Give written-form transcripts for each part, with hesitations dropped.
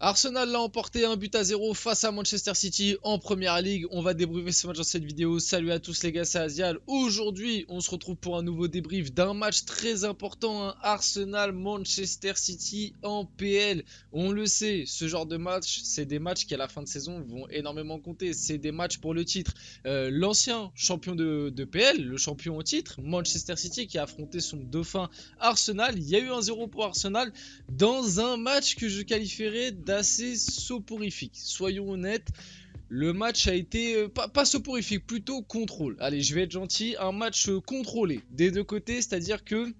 Arsenal l'a emporté 1 but à 0 face à Manchester City en première ligue. On va débriefer ce match dans cette vidéo. Salut à tous les gars, c'est Azial. Aujourd'hui, on se retrouve pour un nouveau débrief d'un match très important, Arsenal-Manchester City en PL. On le sait, ce genre de match, c'est des matchs qui à la fin de saison vont énormément compter. C'est des matchs pour le titre. L'ancien champion de PL, le champion au titre, Manchester City, qui a affronté son dauphin Arsenal. Il y a eu 1-0 pour Arsenal dans un match que je qualifierais d'assez soporifique. Soyons honnêtes, le match a été pas soporifique, plutôt contrôle. Allez, je vais être gentil, un match contrôlé des deux côtés, c'est-à-dire que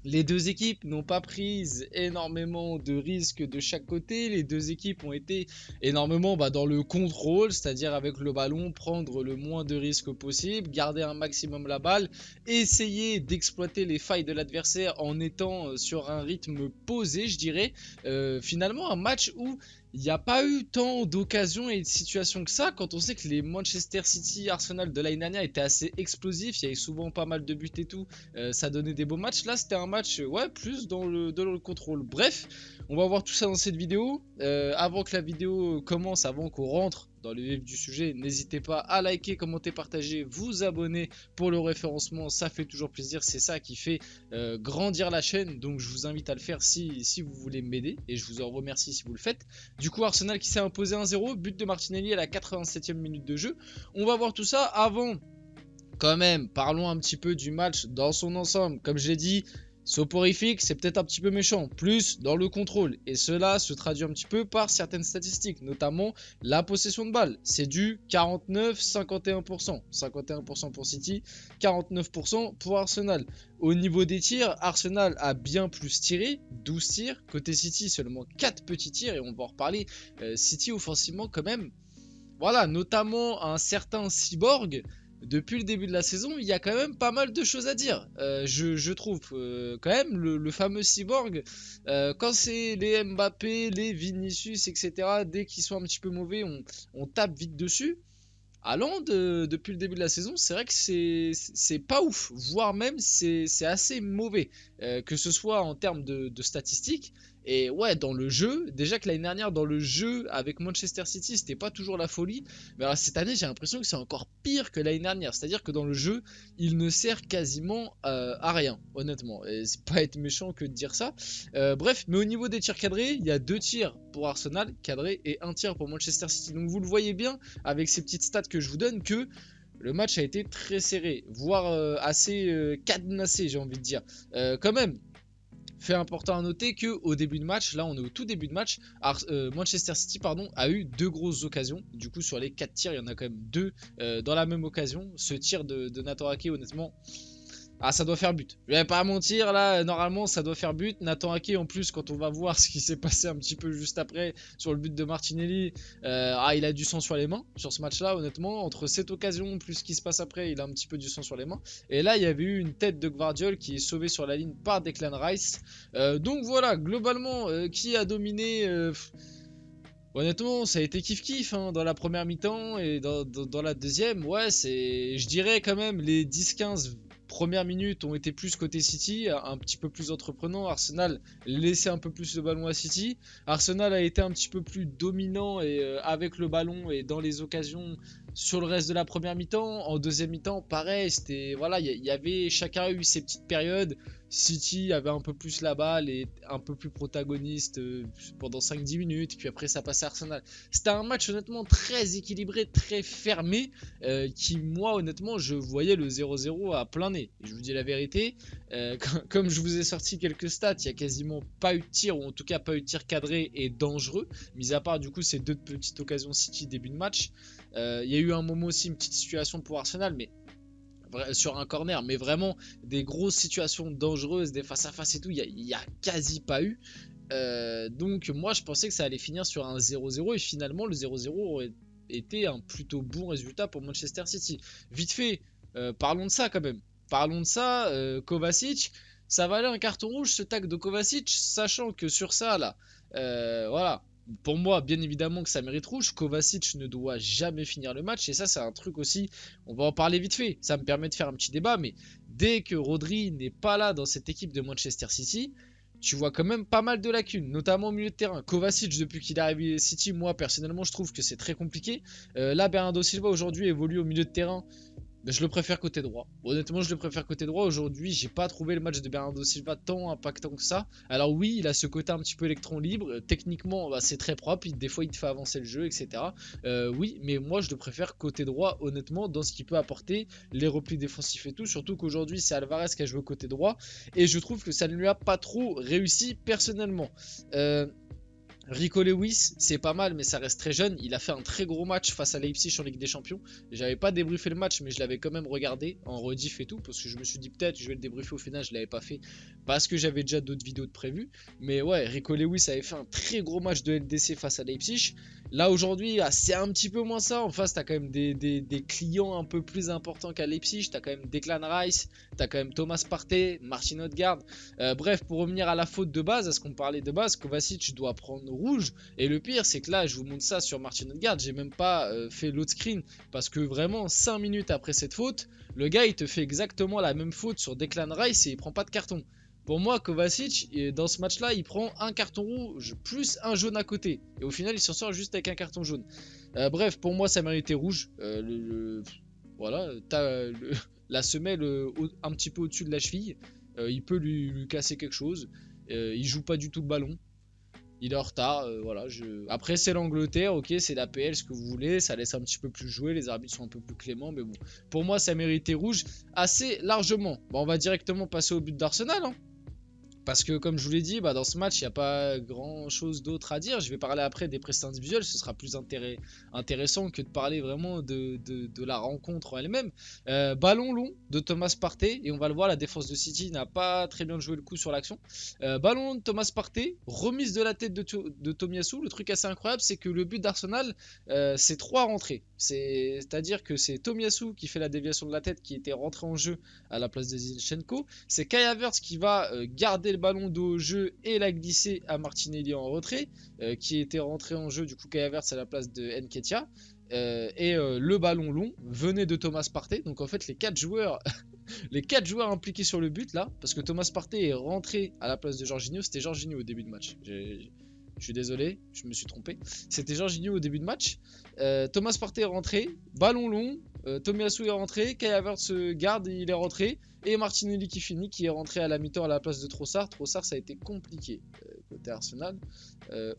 les deux équipes n'ont pas pris énormément de risques de chaque côté. Les deux équipes ont été énormément dans le contrôle, c'est-à-dire avec le ballon, prendre le moins de risques possible, garder un maximum la balle, essayer d'exploiter les failles de l'adversaire en étant sur un rythme posé, je dirais. Finalement, un match où il n'y a pas eu tant d'occasions et de situations que ça, quand on sait que les Manchester City Arsenal de l'année dernière étaient assez explosifs, il y avait souvent pas mal de buts et tout, ça donnait des beaux matchs. Là, c'était un match, ouais, plus dans le contrôle. Bref, on va voir tout ça dans cette vidéo. Avant que la vidéo commence, avant qu'on rentre dans le vif du sujet, n'hésitez pas à liker, commenter, partager, vous abonner pour le référencement, ça fait toujours plaisir, c'est ça qui fait grandir la chaîne, donc je vous invite à le faire si vous voulez m'aider, et je vous en remercie si vous le faites. Du coup, Arsenal qui s'est imposé 1-0, but de Martinelli à la 87e minute de jeu. On va voir tout ça. Avant, quand même, parlons un petit peu du match dans son ensemble. Comme je l'ai dit, soporifique, c'est peut-être un petit peu méchant, plus dans le contrôle. Et cela se traduit un petit peu par certaines statistiques, notamment la possession de balle. C'est du 49-51%. 51% pour City, 49% pour Arsenal. Au niveau des tirs, Arsenal a bien plus tiré, 12 tirs. Côté City, seulement 4 petits tirs, et on va en reparler. City offensivement quand même, voilà, notamment un certain Cyborg. Depuis le début de la saison, il y a quand même pas mal de choses à dire. Je trouve quand même le fameux Cyborg, quand c'est les Mbappé, les Vinicius, etc., dès qu'ils sont un petit peu mauvais, on tape vite dessus. Haaland, depuis le début de la saison, c'est vrai que c'est pas ouf, voire même c'est assez mauvais, que ce soit en termes de statistiques. Et ouais, dans le jeu, déjà que l'année dernière, dans le jeu avec Manchester City, c'était pas toujours la folie. Mais alors, cette année, j'ai l'impression que c'est encore pire que l'année dernière. C'est-à-dire que dans le jeu, il ne sert quasiment à rien, honnêtement. Et c'est pas être méchant que de dire ça. Bref, mais au niveau des tirs cadrés, il y a 2 tirs pour Arsenal cadrés et 1 tir pour Manchester City. Donc vous le voyez bien avec ces petites stats que je vous donne que le match a été très serré, voire assez cadenassé, j'ai envie de dire. Quand même, fait important à noter que au début de match, là on est au tout début de match, Manchester City a eu 2 grosses occasions. Du coup sur les 4 tirs, il y en a quand même 2 dans la même occasion. Ce tir de Nathan Ake, honnêtement, ça doit faire but. Je vais pas mentir, là, normalement, ça doit faire but. Nathan Ake, en plus, quand on va voir ce qui s'est passé un petit peu juste après sur le but de Martinelli, il a du sang sur les mains sur ce match-là, honnêtement. Entre cette occasion plus ce qui se passe après, il a un petit peu du sang sur les mains. Et là, il y avait eu une tête de Gvardiol qui est sauvée sur la ligne par Declan Rice. Donc voilà, globalement, qui a dominé honnêtement, ça a été kiff-kiff dans la première mi-temps et dans la deuxième. Ouais, je dirais quand même, les 10-15 premières minutes ont été plus côté City, un petit peu plus entreprenant. Arsenal laissait un peu plus le ballon à City. Arsenal a été un petit peu plus dominant et avec le ballon et dans les occasions sur le reste de la première mi-temps. En deuxième mi-temps, pareil, c'était voilà, il y avait, chacun a eu ses petites périodes. City avait un peu plus la balle et un peu plus protagoniste pendant 5-10 minutes, puis après ça passait à Arsenal. C'était un match honnêtement très équilibré, très fermé, qui moi honnêtement je voyais le 0-0 à plein nez. Et je vous dis la vérité, comme je vous ai sorti quelques stats, il n'y a quasiment pas eu de tir, ou en tout cas pas eu de tir cadré et dangereux, mis à part du coup ces 2 petites occasions City début de match. Il y a eu un moment aussi, une petite situation pour Arsenal, mais sur un corner, mais vraiment des grosses situations dangereuses, des face à face et tout, il y a quasi pas eu. Donc moi je pensais que ça allait finir sur un 0-0 et finalement le 0-0 aurait été un plutôt bon résultat pour Manchester City. Vite fait, parlons de ça quand même. Parlons de ça, Kovacic, ça valait un carton rouge ce tag de Kovacic, sachant que sur ça là, voilà. Pour moi, bien évidemment que ça mérite rouge. Kovacic ne doit jamais finir le match. Et ça, c'est un truc aussi, on va en parler vite fait. Ça me permet de faire un petit débat. Mais dès que Rodri n'est pas là dans cette équipe de Manchester City, tu vois quand même pas mal de lacunes, notamment au milieu de terrain. Kovacic, depuis qu'il est arrivé à City, moi personnellement je trouve que c'est très compliqué. Là, Bernardo Silva aujourd'hui évolue au milieu de terrain. Mais je le préfère côté droit. Honnêtement, je le préfère côté droit. Aujourd'hui, j'ai pas trouvé le match de Bernardo Silva tant impactant que ça. Alors oui, il a ce côté un petit peu électron libre. Techniquement, bah, c'est très propre. Des fois, il te fait avancer le jeu, etc. Oui, mais moi, je le préfère côté droit, honnêtement, dans ce qu'il peut apporter, les replis défensifs et tout. Surtout qu'aujourd'hui, c'est Alvarez qui a joué côté droit. Et je trouve que ça ne lui a pas trop réussi personnellement. Rico Lewis, c'est pas mal, mais ça reste très jeune. Il a fait un très gros match face à Leipzig en Ligue des Champions. J'avais pas débriefé le match, mais je l'avais quand même regardé en rediff et tout, parce que je me suis dit peut-être je vais le débriefer. Au final, je l'avais pas fait parce que j'avais déjà d'autres vidéos de prévues. Mais ouais, Rico Lewis avait fait un très gros match de LDC face à Leipzig. Là aujourd'hui, c'est un petit peu moins ça. En face, t'as quand même des clients un peu plus importants qu'à Leipzig. T'as quand même Declan Rice, t'as quand même Thomas Partey, Martin Odegaard. Bref, pour revenir à la faute de base, à ce qu'on parlait de base, Kovacic doit prendre rouge. Et le pire, c'est que là, je vous montre ça sur Martin Odegaard. J'ai même pas fait l'autre screen parce que vraiment, 5 minutes après cette faute, le gars il te fait exactement la même faute sur Declan Rice et il prend pas de carton. Pour moi, Kovacic, dans ce match-là, il prend un carton rouge plus un jaune à côté. Et au final, il s'en sort juste avec un carton jaune. Bref, pour moi, ça méritait rouge. Voilà, t'as la semelle un petit peu au-dessus de la cheville. Il peut lui casser quelque chose. Il joue pas du tout le ballon. Il est en retard, voilà. Après, c'est l'Angleterre, ok, c'est la PL, ce que vous voulez. Ça laisse un petit peu plus jouer, les arbitres sont un peu plus cléments, mais bon. Pour moi, ça méritait rouge assez largement. Bon, on va directement passer au but d'Arsenal, hein. Parce que comme je vous l'ai dit, dans ce match, il n'y a pas grand chose d'autre à dire. Je vais parler après des prestations individuelles, ce sera plus intéressant que de parler vraiment de la rencontre en elle-même. Ballon long de Thomas Partey, et on va le voir, la défense de City n'a pas très bien joué le coup sur l'action. Ballon long de Thomas Partey, remise de la tête de Tomiyasu. Le truc assez incroyable, c'est que le but d'Arsenal, c'est 3 rentrées. C'est-à-dire que c'est Tomiyasu qui fait la déviation de la tête, qui était rentré en jeu à la place de Zinchenko. C'est Kai Havertz qui va garder le ballon de haut jeu et la glisser à Martinelli en retrait, qui était rentré en jeu du coup Kai Havertz à la place de Nketiah. Le ballon long venait de Thomas Partey. Donc en fait les 4 joueurs les 4 joueurs impliqués sur le but là, parce que Thomas Partey est rentré à la place de Jorginho. C'était Jorginho au début de match. Je suis désolé, je me suis trompé. C'était Jorginho au début de match. Thomas Partey est rentré, ballon long, Tomiyasu est rentré, Kai Havertz garde, il est rentré, et Martinelli qui finit, qui est rentré à la mi-temps à la place de Trossard. Trossard, ça a été compliqué côté Arsenal,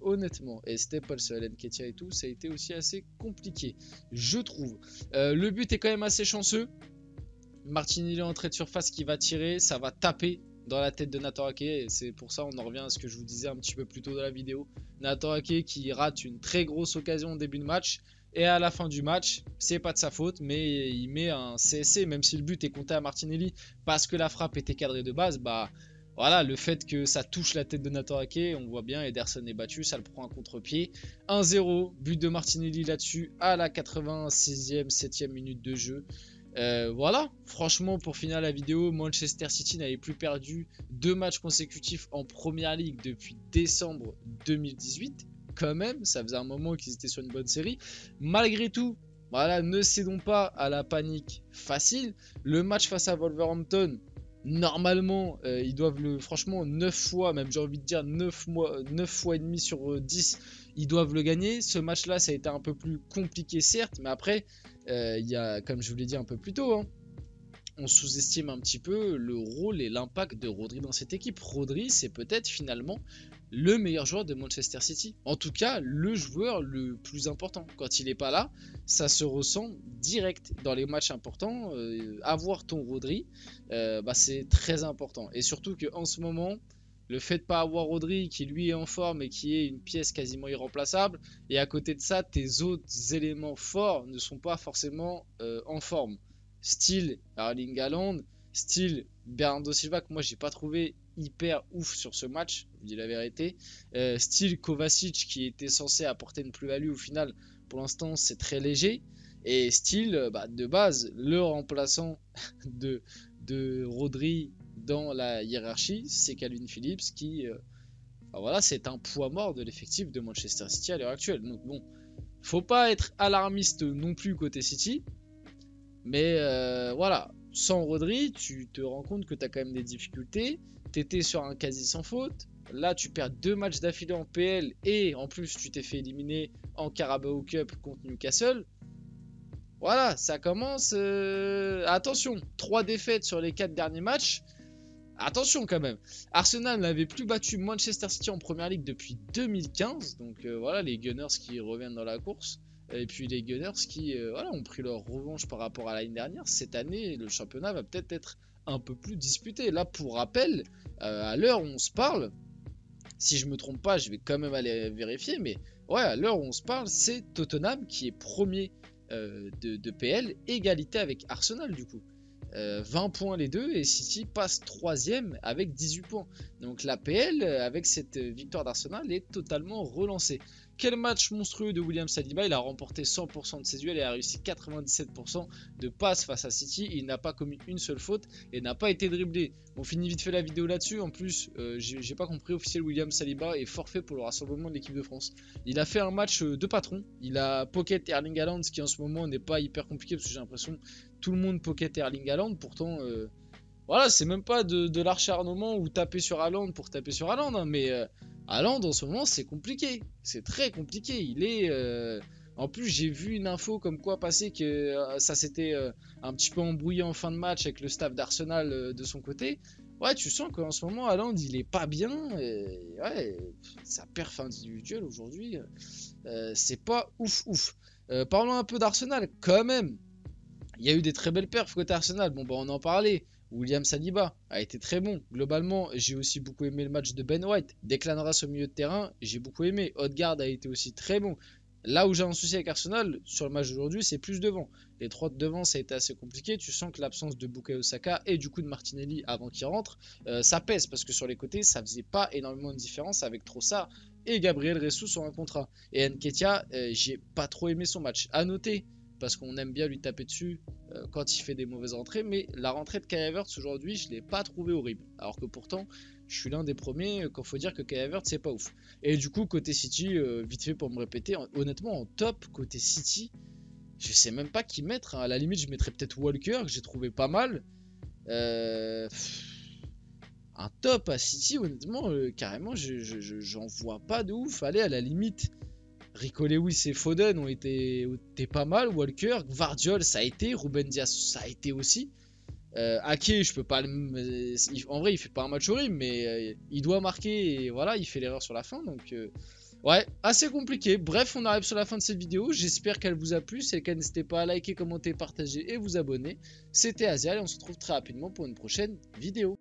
honnêtement. Et Staples, Nketiah et tout, ça a été aussi assez compliqué, je trouve. Le but est quand même assez chanceux. Martinelli en entrée de surface qui va tirer, ça va taper dans la tête de Nathan Ake, et c'est pour ça on en revient à ce que je vous disais un petit peu plus tôt dans la vidéo. Nathan Ake qui rate une très grosse occasion au début de match, et à la fin du match, c'est pas de sa faute, mais il met un CSC, même si le but est compté à Martinelli parce que la frappe était cadrée de base. Voilà, le fait que ça touche la tête de Nathan Ake, on voit bien, Ederson est battu, ça le prend un contre-pied. 1-0, but de Martinelli là-dessus à la 86e, 7e minute de jeu. Voilà, franchement pour finir la vidéo, Manchester City n'avait plus perdu 2 matchs consécutifs en Première Ligue depuis décembre 2018. Quand même, ça faisait un moment qu'ils étaient sur une bonne série. Malgré tout, voilà, ne cédons pas à la panique facile. Le match face à Wolverhampton, normalement, ils doivent franchement 9 fois, même j'ai envie de dire 9 fois et demi sur 10, ils doivent le gagner. Ce match-là, ça a été un peu plus compliqué, certes, mais après, il y a, comme je vous l'ai dit un peu plus tôt, hein, on sous-estime un petit peu le rôle et l'impact de Rodri dans cette équipe. Rodri, c'est peut-être finalement le meilleur joueur de Manchester City. En tout cas, le joueur le plus important. Quand il n'est pas là, ça se ressent direct dans les matchs importants. Avoir ton Rodri, c'est très important. Et surtout qu'en ce moment, le fait de ne pas avoir Rodri qui lui est en forme et qui est une pièce quasiment irremplaçable, et à côté de ça, tes autres éléments forts ne sont pas forcément en forme. Style Erling Haaland, style Bernardo Silva, que moi j'ai pas trouvé hyper ouf sur ce match, je vous dis la vérité. Style Kovacic qui était censé apporter une plus-value, au final pour l'instant c'est très léger. Et style de base le remplaçant de Rodri dans la hiérarchie, c'est Calvin Phillips qui voilà, c'est un poids mort de l'effectif de Manchester City à l'heure actuelle. Donc bon, faut pas être alarmiste non plus côté City. Mais voilà, sans Rodri, tu te rends compte que tu as quand même des difficultés. Tu étais sur un quasi sans faute. Là, tu perds 2 matchs d'affilée en PL et en plus, tu t'es fait éliminer en Carabao Cup contre Newcastle. Voilà, ça commence. Attention, 3 défaites sur les 4 derniers matchs. Attention quand même. Arsenal n'avait plus battu Manchester City en Première Ligue depuis 2015. Donc voilà, les Gunners qui reviennent dans la course. Et puis les Gunners qui voilà, ont pris leur revanche par rapport à l'année dernière. Cette année, le championnat va peut-être être un peu plus disputé. Là, pour rappel, à l'heure où on se parle, si je me trompe pas, je vais quand même aller vérifier. Mais ouais, à l'heure où on se parle, c'est Tottenham qui est premier de PL, égalité avec Arsenal du coup. 20 points les deux et City passe 3ème avec 18 points. Donc la PL avec cette victoire d'Arsenal est totalement relancée. Quel match monstrueux de William Saliba, il a remporté 100% de ses duels et a réussi 97% de passes face à City. Il n'a pas commis une seule faute et n'a pas été dribblé. On finit vite fait la vidéo là-dessus. En plus, j'ai pas compris, officiel William Saliba est forfait pour le rassemblement de l'équipe de France. Il a fait un match de patron. Il a pocket Erling Haaland, ce qui en ce moment n'est pas hyper compliqué parce que j'ai l'impression tout le monde pocket Erling Haaland. Pourtant, voilà, c'est même pas de l'acharnement ou taper sur Haaland pour taper sur Haaland, hein, mais Haaland en ce moment c'est compliqué, c'est très compliqué. Il est, en plus j'ai vu une info comme quoi passer que ça s'était un petit peu embrouillé en fin de match avec le staff d'Arsenal de son côté. Ouais, tu sens qu'en ce moment Haaland il est pas bien. Et, ouais, sa perf individuelle aujourd'hui, c'est pas ouf. Parlons un peu d'Arsenal quand même. Il y a eu des très belles perfs côté Arsenal. Bon, bah, on en parlait. William Saliba a été très bon. Globalement, j'ai aussi beaucoup aimé le match de Ben White. Declan Rice au milieu de terrain, j'ai beaucoup aimé. Odegaard a été aussi très bon. Là où j'ai un souci avec Arsenal, sur le match d'aujourd'hui, c'est plus devant. Les 3 de devant, ça a été assez compliqué. Tu sens que l'absence de Bukayo Saka et du coup de Martinelli avant qu'il rentre, ça pèse. Parce que sur les côtés, ça faisait pas énormément de différence avec Trossard et Gabriel Jesus sur un contrat. Et Nketiah, j'ai pas trop aimé son match. À noter, parce qu'on aime bien lui taper dessus quand il fait des mauvaises rentrées, mais la rentrée de Kai Havertz aujourd'hui je l'ai pas trouvé horrible, alors que pourtant je suis l'un des premiers quand faut dire que Kai Havertz c'est pas ouf. Et du coup côté City, vite fait pour me répéter, honnêtement en top côté City je sais même pas qui mettre, hein. À la limite je mettrais peut-être Walker que j'ai trouvé pas mal. Un top à City honnêtement carrément j'en vois pas de ouf. Allez, à la limite Rico Lewis et Foden ont été pas mal. Walker, Gvardiol, ça a été. Ruben Dias, ça a été aussi. Ake, je peux pas le. En vrai, il fait pas un match horrible, mais il doit marquer et voilà, il fait l'erreur sur la fin. Donc, ouais, assez compliqué. Bref, on arrive sur la fin de cette vidéo. J'espère qu'elle vous a plu. Si c'est le cas, n'hésitez pas à liker, commenter, partager et vous abonner. C'était Azial et on se retrouve très rapidement pour une prochaine vidéo.